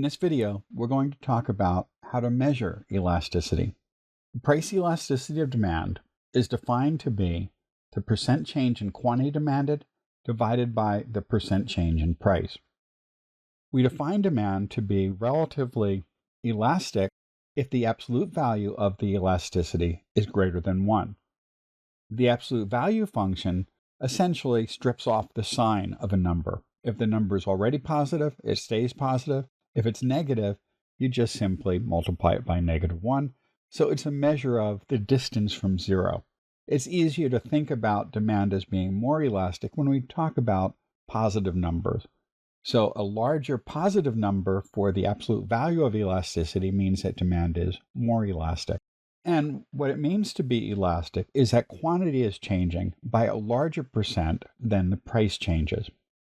In this video, we're going to talk about how to measure elasticity. Price elasticity of demand is defined to be the percent change in quantity demanded divided by the percent change in price. We define demand to be relatively elastic if the absolute value of the elasticity is greater than 1. The absolute value function essentially strips off the sign of a number. If the number is already positive, it stays positive. If it's negative, you just simply multiply it by -1. So it's a measure of the distance from zero. It's easier to think about demand as being more elastic when we talk about positive numbers. So a larger positive number for the absolute value of elasticity means that demand is more elastic. And what it means to be elastic is that quantity is changing by a larger percent than the price changes.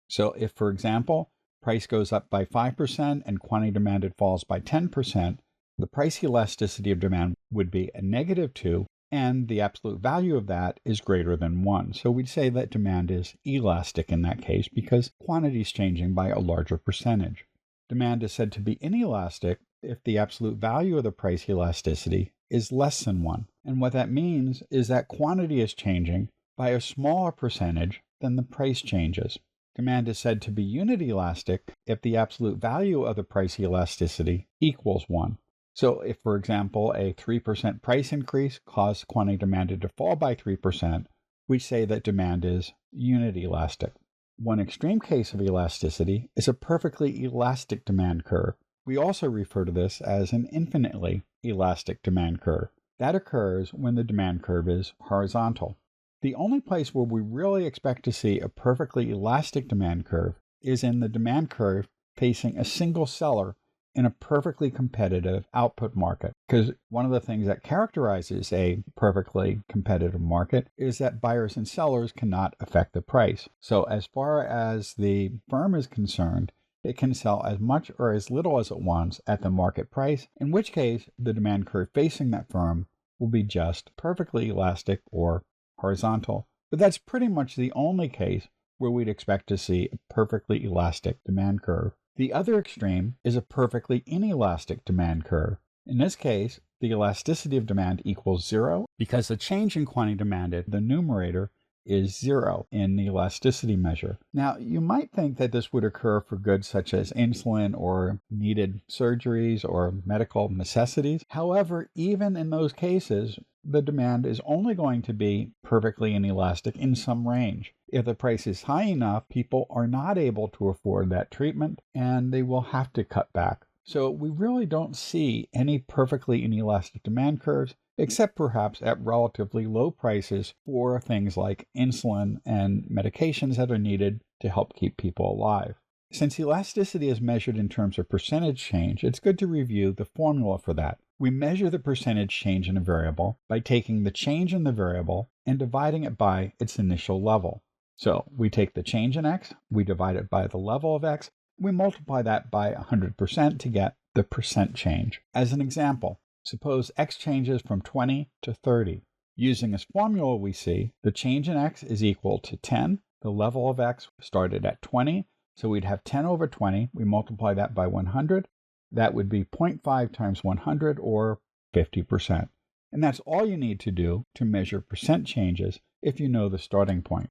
So if, for example, price goes up by 5% and quantity demanded falls by 10%, the price elasticity of demand would be a -2, and the absolute value of that is greater than 1. So we'd say that demand is elastic in that case because quantity is changing by a larger percentage. Demand is said to be inelastic if the absolute value of the price elasticity is less than 1. And what that means is that quantity is changing by a smaller percentage than the price changes. Demand is said to be unit elastic if the absolute value of the price elasticity equals 1. So if, for example, a 3% price increase caused quantity demanded to fall by 3%, we say that demand is unit elastic. One extreme case of elasticity is a perfectly elastic demand curve. We also refer to this as an infinitely elastic demand curve. That occurs when the demand curve is horizontal. The only place where we really expect to see a perfectly elastic demand curve is in the demand curve facing a single seller in a perfectly competitive output market. Because one of the things that characterizes a perfectly competitive market is that buyers and sellers cannot affect the price. So as far as the firm is concerned, it can sell as much or as little as it wants at the market price, in which case the demand curve facing that firm will be just perfectly elastic or horizontal. But that's pretty much the only case where we'd expect to see a perfectly elastic demand curve. The other extreme is a perfectly inelastic demand curve. In this case, the elasticity of demand equals 0 because the change in quantity demanded, the numerator, is 0 in the elasticity measure. Now, you might think that this would occur for goods such as insulin or needed surgeries or medical necessities. However, even in those cases, the demand is only going to be perfectly inelastic in some range. If the price is high enough, people are not able to afford that treatment and they will have to cut back. So we really don't see any perfectly inelastic demand curves, except perhaps at relatively low prices for things like insulin and medications that are needed to help keep people alive. Since elasticity is measured in terms of percentage change, it's good to review the formula for that. We measure the percentage change in a variable by taking the change in the variable and dividing it by its initial level. So we take the change in x, we divide it by the level of x, we multiply that by 100% to get the percent change. As an example, suppose x changes from 20 to 30. Using this formula, we see the change in x is equal to 10. The level of x started at 20, so we'd have 10 over 20. We multiply that by 100. That would be 0.5 times 100, or 50%. And that's all you need to do to measure percent changes if you know the starting point.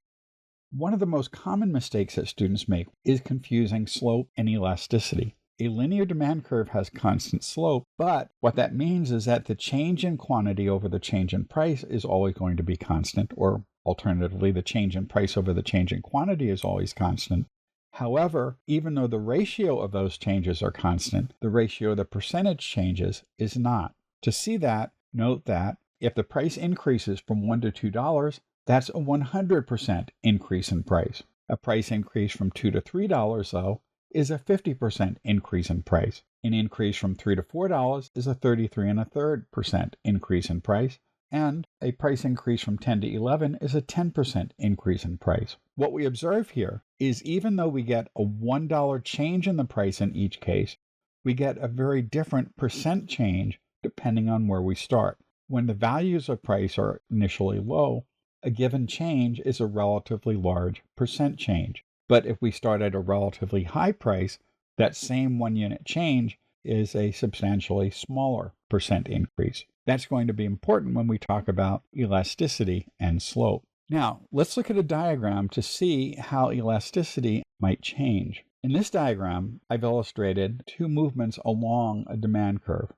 One of the most common mistakes that students make is confusing slope and elasticity. A linear demand curve has constant slope, but what that means is that the change in quantity over the change in price is always going to be constant, or alternatively, the change in price over the change in quantity is always constant. However, even though the ratio of those changes are constant, the ratio of the percentage changes is not. To see that, note that if the price increases from $1 to $2, that's a 100% increase in price. A price increase from $2 to $3, though, is a 50% increase in price. An increase from $3 to $4 is a 33.33% increase in price. And a price increase from 10 to 11 is a 10% increase in price. What we observe here is even though we get a $1 change in the price in each case, we get a very different percent change depending on where we start. When the values of price are initially low, a given change is a relatively large percent change. But if we start at a relatively high price, that same 1 unit change is a substantially smaller percent increase. That's going to be important when we talk about elasticity and slope. Now, let's look at a diagram to see how elasticity might change. In this diagram, I've illustrated two movements along a demand curve.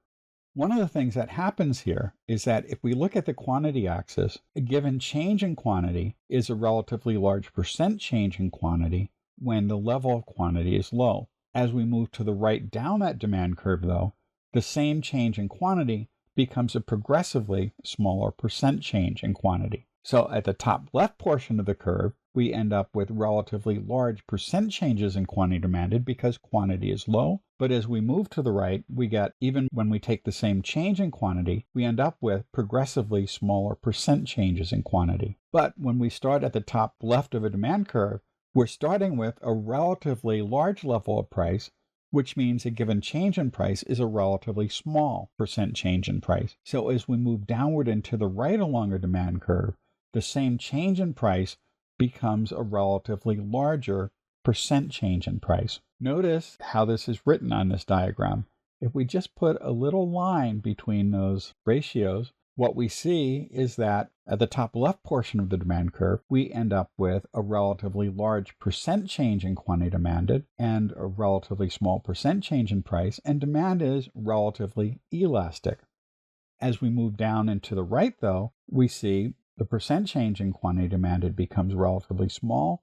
One of the things that happens here is that if we look at the quantity axis, a given change in quantity is a relatively large percent change in quantity when the level of quantity is low. As we move to the right down that demand curve, though, the same change in quantity becomes a progressively smaller percent change in quantity. So at the top left portion of the curve, we end up with relatively large percent changes in quantity demanded because quantity is low. But as we move to the right, we get, even when we take the same change in quantity, we end up with progressively smaller percent changes in quantity. But when we start at the top left of a demand curve, we're starting with a relatively large level of price, which means a given change in price is a relatively small percent change in price. So as we move downward and to the right along a demand curve, the same change in price becomes a relatively larger percent change in price. Notice how this is written on this diagram. If we just put a little line between those ratios, what we see is that at the top left portion of the demand curve, we end up with a relatively large percent change in quantity demanded and a relatively small percent change in price, and demand is relatively elastic. As we move down and to the right, though, we see the percent change in quantity demanded becomes relatively small,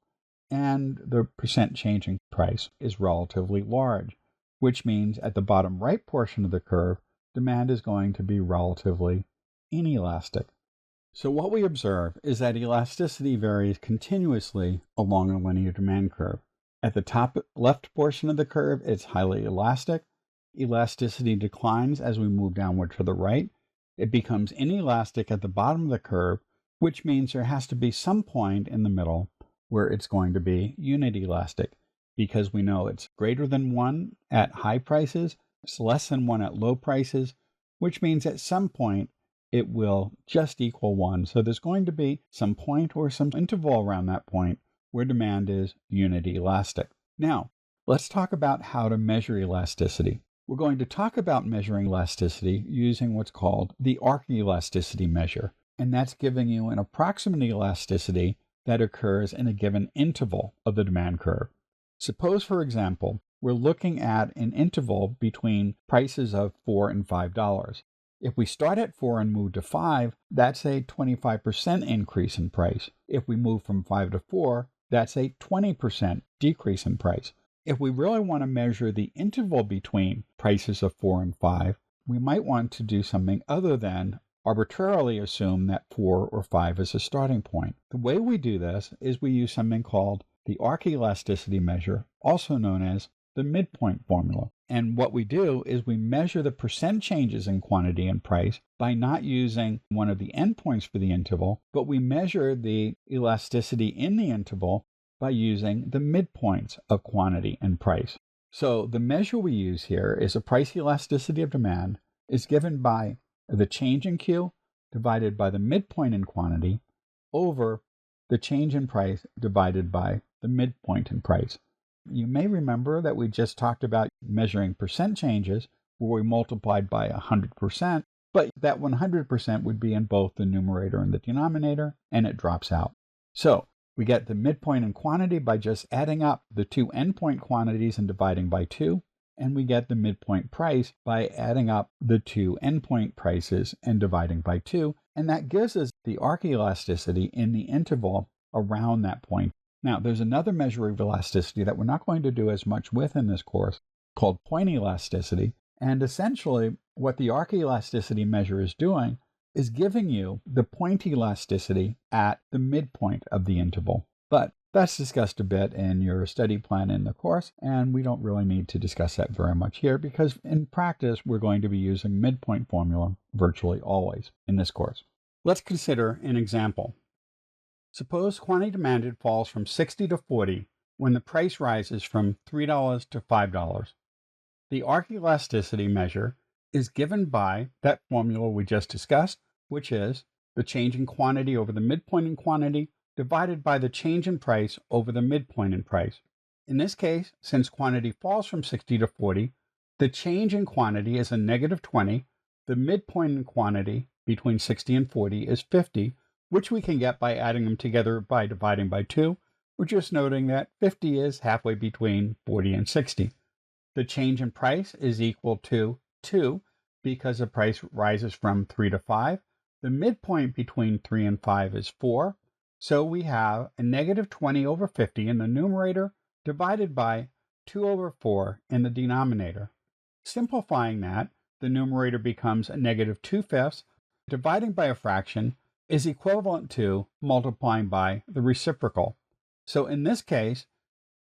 and the percent change in price is relatively large, which means at the bottom right portion of the curve, demand is going to be relatively inelastic. So what we observe is that elasticity varies continuously along a linear demand curve. At the top left portion of the curve, it's highly elastic. Elasticity declines as we move downward to the right. It becomes inelastic at the bottom of the curve, which means there has to be some point in the middle where it's going to be unit elastic, because we know it's greater than 1 at high prices, it's less than 1 at low prices, which means at some point it will just equal 1. So there's going to be some point or some interval around that point where demand is unit elastic. Now, let's talk about how to measure elasticity. We're going to talk about measuring elasticity using what's called the arc elasticity measure, and that's giving you an approximate elasticity that occurs in a given interval of the demand curve. Suppose, for example, we're looking at an interval between prices of $4 and $5. If we start at 4 and move to 5, that's a 25% increase in price. If we move from 5 to 4, that's a 20% decrease in price. If we really want to measure the interval between prices of 4 and 5, we might want to do something other than arbitrarily assume that 4 or 5 is a starting point. The way we do this is we use something called the arc elasticity measure, also known as the midpoint formula. And what we do is we measure the percent changes in quantity and price by not using one of the endpoints for the interval, but we measure the elasticity in the interval by using the midpoints of quantity and price. So the measure we use here is a price elasticity of demand is given by the change in Q divided by the midpoint in quantity over the change in price divided by the midpoint in price. You may remember that we just talked about measuring percent changes where we multiplied by 100%, but that 100% would be in both the numerator and the denominator, and it drops out. So we get the midpoint in quantity by just adding up the two endpoint quantities and dividing by 2, and we get the midpoint price by adding up the two endpoint prices and dividing by 2, and that gives us the arc elasticity in the interval around that point. Now, there's another measure of elasticity that we're not going to do as much with in this course called point elasticity, and essentially what the arc elasticity measure is doing is giving you the point elasticity at the midpoint of the interval. But that's discussed a bit in your study plan in the course, and we don't really need to discuss that very much here because in practice, we're going to be using midpoint formula virtually always in this course. Let's consider an example. Suppose quantity demanded falls from 60 to 40 when the price rises from $3 to $5. The arc elasticity measure is given by that formula we just discussed, which is the change in quantity over the midpoint in quantity divided by the change in price over the midpoint in price. In this case, since quantity falls from 60 to 40, the change in quantity is a negative 20. The midpoint in quantity between 60 and 40 is 50, which we can get by adding them together by dividing by 2. We're just noting that 50 is halfway between 40 and 60. The change in price is equal to 2 because the price rises from 3 to 5. The midpoint between 3 and 5 is 4. So we have a negative 20 over 50 in the numerator divided by 2 over 4 in the denominator. Simplifying that, the numerator becomes a negative 2/5. Dividing by a fraction is equivalent to multiplying by the reciprocal. So in this case,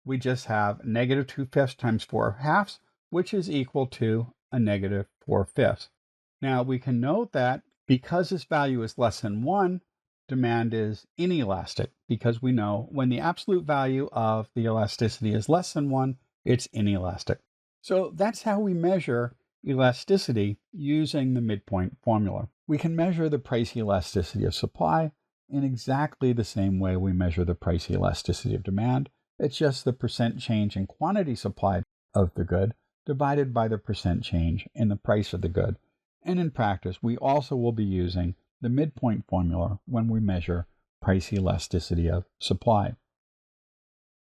we just have negative 2/5 times 4/2, which is equal to a negative 4/5. Now we can note that because this value is less than 1, demand is inelastic, because we know when the absolute value of the elasticity is less than 1, it's inelastic. So that's how we measure elasticity using the midpoint formula. We can measure the price elasticity of supply in exactly the same way we measure the price elasticity of demand. It's just the percent change in quantity supplied of the good divided by the percent change in the price of the good. And in practice, we also will be using the midpoint formula when we measure price elasticity of supply.